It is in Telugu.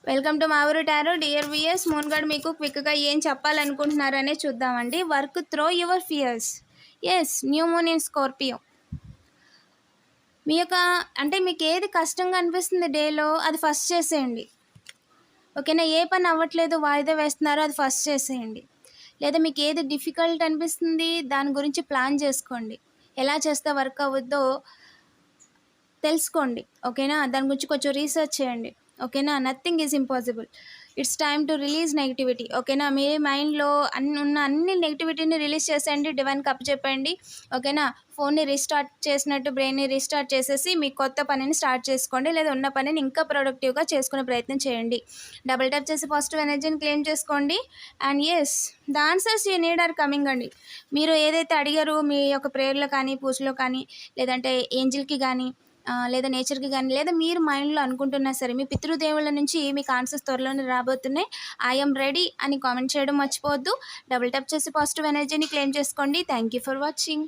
వెల్కమ్ టు మావూరు tarot. Dear viewers, moon god మీకు క్విక్గా ఏం చెప్పాలనుకుంటున్నారనే చూద్దామండి. Work through your fears. Yes, new moon in Scorpio. మీ యొక్క అంటే మీకు ఏది కష్టంగా అనిపిస్తుంది డేలో, అది ఫస్ట్ చేసేయండి. ఓకేనా? ఏ పని అవ్వట్లేదు, వాయిదా వేస్తున్నారో అది ఫస్ట్ చేసేయండి. లేదా మీకు ఏది డిఫికల్ట్ అనిపిస్తుంది, దాని గురించి ప్లాన్ చేసుకోండి. ఎలా చేస్తే వర్క్ అవుద్దో తెలుసుకోండి. ఓకేనా? దాని గురించి కొంచెం రీసెర్చ్ చేయండి. ఓకేనా? Nothing is impossible. It's time to release negativity. ఓకేనా? మీ మైండ్లో అన్ని నెగిటివిటీని రిలీజ్ చేసేయండి, డివైన్కి అప్పచెప్పండి. ఓకేనా? ఫోన్ని రీస్టార్ట్ చేసినట్టు బ్రెయిన్ని రీస్టార్ట్ చేసేసి మీ కొత్త పనిని స్టార్ట్ చేసుకోండి. లేదా ఉన్న పనిని ఇంకా ప్రొడక్టివ్గా చేసుకునే ప్రయత్నం చేయండి. డబుల్ ట్యాప్ చేసి పాజిటివ్ ఎనర్జీని క్లెయిమ్ చేసుకోండి. And yes, the answers you need are coming అండి. మీరు ఏదైతే అడిగారో మీ యొక్క ప్రేయర్లో కానీ, పూజలో కానీ, లేదంటే ఏంజిల్కి కానీ, లేదా నేచర్కి కానీ, లేదా మీరు మైండ్లో అనుకుంటున్నా సరే, మీ పితృదేవుల నుంచి మీకు ఆన్సర్స్ త్వరలోనే రాబోతున్నాయి. ఐఎమ్ రెడీ అని కామెంట్ చేయడం మర్చిపోవద్దు. డబుల్ ట్యాప్ చేసి పాజిటివ్ ఎనర్జీని క్లెయిమ్ చేసుకోండి. Thank you for watching.